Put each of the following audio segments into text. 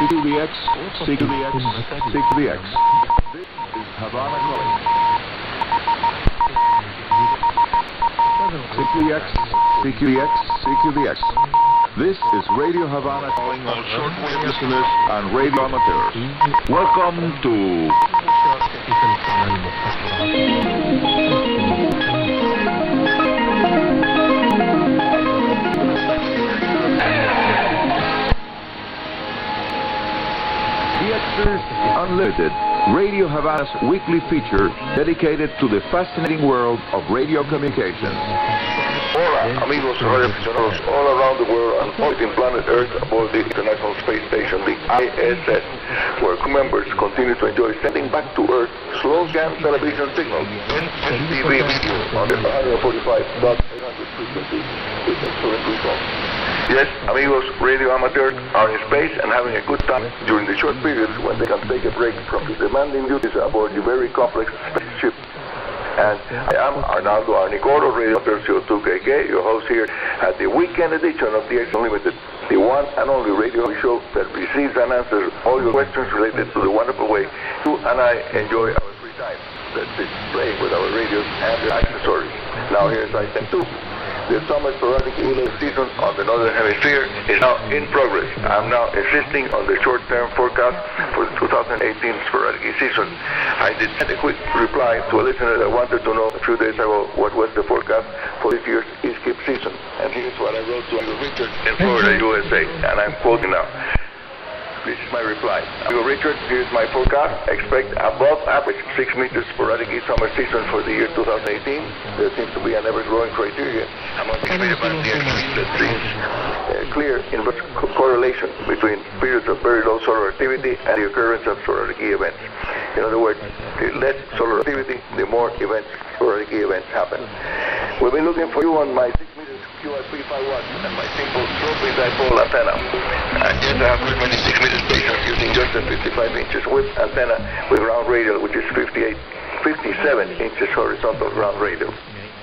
CQDX, CQDX, CQDX. This is Havana calling. CQDX, CQDX, CQDX. This is Radio Havana calling all shortwave listeners and radio amateurs. Welcome to DXers Unlimited, Radio Havana's weekly feature dedicated to the fascinating world of radio communications. Hola, amigos radioaficionados all around the world and orbiting planet Earth aboard the International Space Station, the ISS, where crew members continue to enjoy sending back to Earth slow-scan television signals and TV video on the 145.800 frequency with excellent results. Yes, amigos radio amateurs are in space and having a good time during the short periods when they can take a break from the demanding duties aboard the very complex spaceship. And I am Arnaldo Arnicoro, Radio 2KK, your host here at the weekend edition of DXers Unlimited, the one and only radio show that receives and answers all your questions related to the wonderful way you and I enjoy our free time. That's it, playing with our radios and their accessories. Now here's item 2. The summer sporadic email season on the Northern Hemisphere is now in progress. I'm now insisting on the short-term forecast for the 2018 sporadic season. I did send a quick reply to a listener that wanted to know a few days ago what was the forecast for this year's skip season. And here's what I wrote to Richard in Florida, USA, and I'm quoting now. This is my reply. Richard, here's my forecast. Expect above average 6 meters sporadic summer season for the year 2018. There seems to be an ever-growing criteria among the DXers that seems clear inverse correlation between periods of very low solar activity and the occurrence of sporadic events. In other words, the less solar activity, the more sporadic events happen. We'll be looking for you on my 6 meters QI351 and my simple shortwave dipole antenna. And yes, I have many 6 meter stations using just a 55 inches width antenna with ground radial, which is 57 inches horizontal ground radial.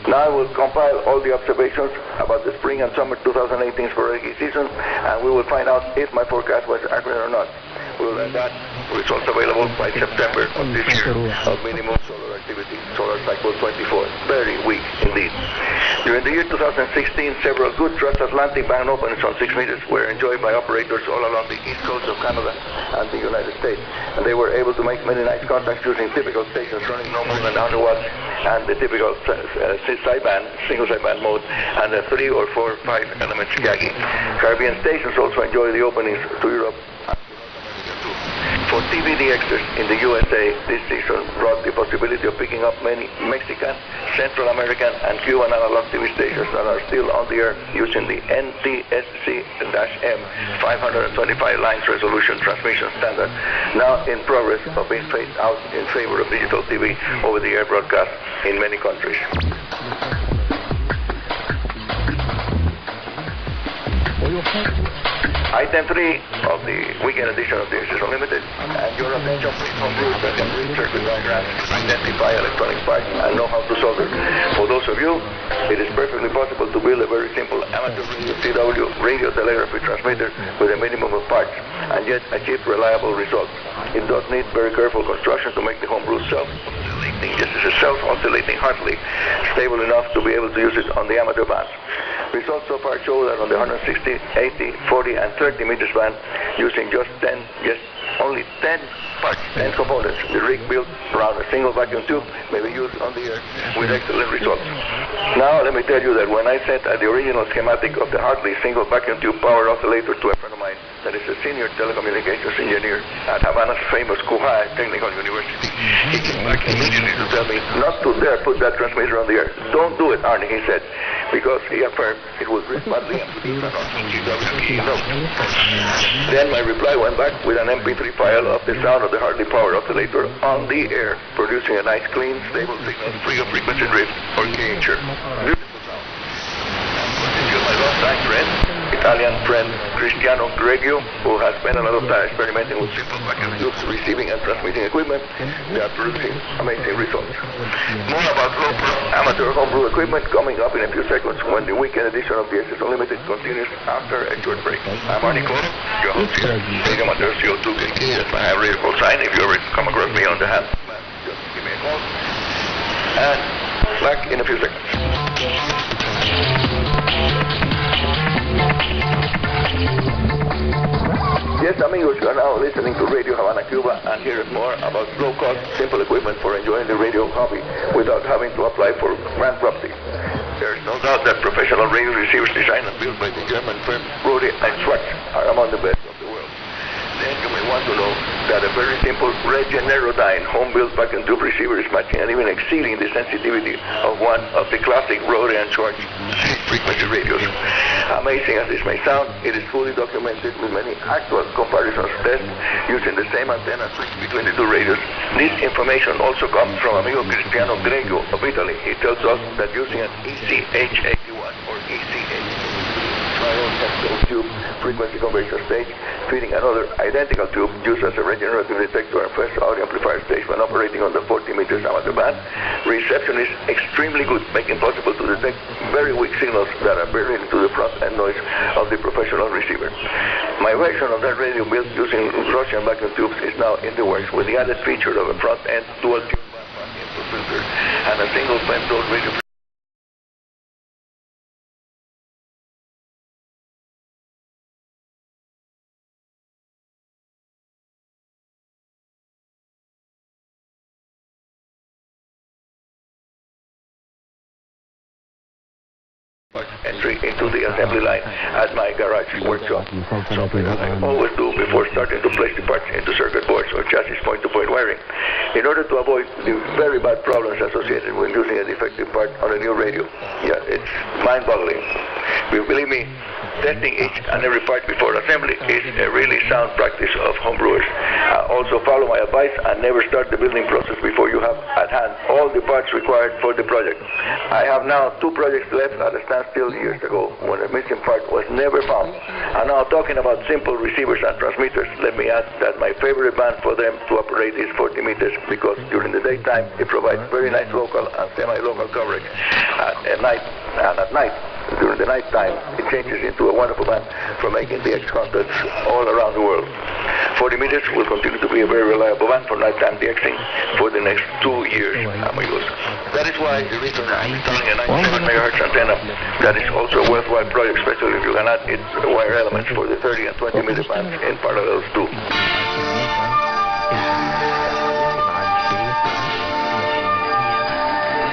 Now I will compile all the observations about the spring and summer 2018 sporadic season, and we will find out if my forecast was accurate or not. We will have that results available by September of this year of minimum solar activity, solar cycle 24. Very weak indeed. During the year 2016, several good transatlantic band openings on 6 meters were enjoyed by operators all along the east coast of Canada and the United States. And they were able to make many nice contacts using typical stations running no more than 100 watts and the typical sideband, single sideband mode, and a 3 or 4 or 5 element gagging. Caribbean stations also enjoy the openings to Europe. For TV DXers in the USA, this season brought the possibility of picking up many Mexican, Central American, and Cuban analog TV stations that are still on the air using the NTSC-M 525 lines resolution transmission standard, now in progress of being phased out in favor of digital TV over-the-air broadcast in many countries. Item 3 of the weekend edition of DXers Unlimited, and your attention please on groups that can read circuit diagrams, identify electronic parts, and know how to solder. For those of you, it is perfectly possible to build a very simple amateur radio CW radio telegraphy transmitter with a minimum of parts, and yet achieve reliable results. It does need very careful construction to make the homebrew self-oscillating, just as a self-oscillating Hartley, stable enough to be able to use it on the amateur bands. Results so far show that on the 160, 80, 40, and 30 meters band, using only 10 parts, 10 components, the rig built around a single vacuum tube may be used on the air with excellent results. Now let me tell you that when I sent the original schematic of the Hartley single vacuum tube power oscillator to a friend of mine that is a senior telecommunications engineer at Havana's famous Cuba Technical University, he came back immediately to tell me not to dare put that transmitter on the air. Don't do it, Arnie, he said, because he affirmed it would drift badly and produce an GWP note. Then my reply went back with an MP3 file of the sound of the Hartley power oscillator on the air, producing a nice, clean, stable signal free of frequency drift or KHR. Beautiful sound. Until my last time read, it Italian friend Cristiano Greggio, who has spent a lot of time experimenting with simple vacuum tubes, receiving and transmitting equipment. They are producing amazing results. More about local amateur homebrew equipment coming up in a few seconds when the weekend edition of DXers Unlimited continues after a short break. I'm Arnie Cole, your host here. Radio Amateur CO2KK, that's my radio call sign. If you ever come across me on the hand, just give me a call. And back in a few seconds. Yes, amigos, you are now listening to Radio Havana Cuba, and here is more about low-cost, simple equipment for enjoying the radio hobby without having to apply for bankruptcy. There is no doubt that professional radio receivers designed and built by the German firm Rode and Schwarz are among the best of the world. Then you may want to know that a very simple Regenerodyne home-built vacuum tube receiver is matching and even exceeding the sensitivity of one of the classic Rode and Schwarz frequency radios. Amazing as this may sound, it is fully documented with many actual comparisons tests using the same antenna switch between the two radios. This information also comes from amigo Cristiano Greggio of Italy. He tells us that using an ECH81 or ECH tube frequency conversion stage, feeding another identical tube used as a regenerative detector and first audio amplifier stage when operating on the 40 meters amateur band, reception is extremely good, making possible to detect very weak signals that are buried into the front end noise of the professional receiver. My version of that radio built using Russian vacuum tubes is now in the works with the added feature of a front end dual tube input filter and a single pentode radio entry into the assembly line at my garage workshop. Something that I always do before starting to place the parts into circuit boards or chassis point-to-point wiring, in order to avoid the very bad problems associated with using a defective part on a new radio. Yeah, it's mind-boggling. Believe me, testing each and every part before assembly is a really sound practice of homebrewers. Also follow my advice and never start the building process before you have at hand all the parts required for the project. I have now 2 projects left at a standstill years ago when a missing part was never found. And now talking about simple receivers and transmitters, let me add that my favorite band for them to operate is 40 meters because during the daytime it provides very nice local and semi-local coverage. At night, during the night time, it changes into a wonderful band for making DX concerts all around the world. 40 meters will continue to be a very reliable band for nighttime DXing for the next 2 years, amigos. That is why the reason I'm installing a 97 MHz antenna that is also a worthwhile project, especially if you can add its wire elements for the 30 and 20 meter bands in parallels too.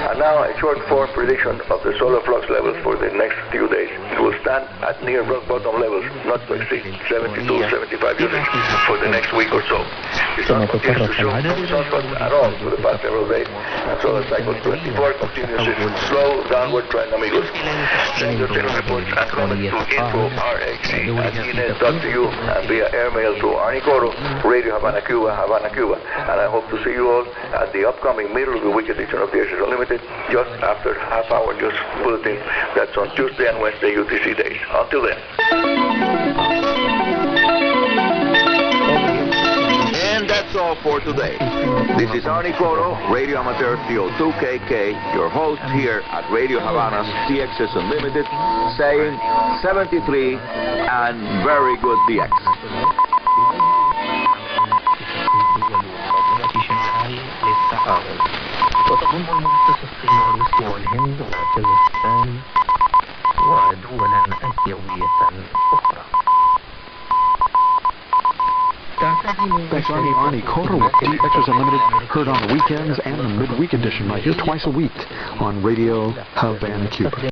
And now a short form prediction of the solar flux levels for the next few days. It will stand at near rock bottom levels, not to exceed 72, 75 units for the next week or so. The sun continues to show no sunspots at all for the past several days, and solar cycle 24 continues its slow downward trend, amigos. Send your daily reports and comments to info@rhc@enet.cu and via airmail to Arnie Coro, Radio Havana Cuba, Havana, Cuba. And I hope to see you all at the upcoming middle of the week edition of DXers Unlimited, just after half-hour news bulletin. That's on Tuesday and Wednesday UTC days. Until then. And that's all for today. This is Arnie Coro, Radio Amateur CO2KK, your host here at Radio Havana's DXers Unlimited, saying 73 and very good DX. وتضم المؤسسة الصينية روسيا والهند وكازاخستان ودولا آسيوية أخرى. Thanks, Arnie Coro with DXers Unlimited, heard on the weekends and the midweek edition right here twice a week on Radio Havana Cuba.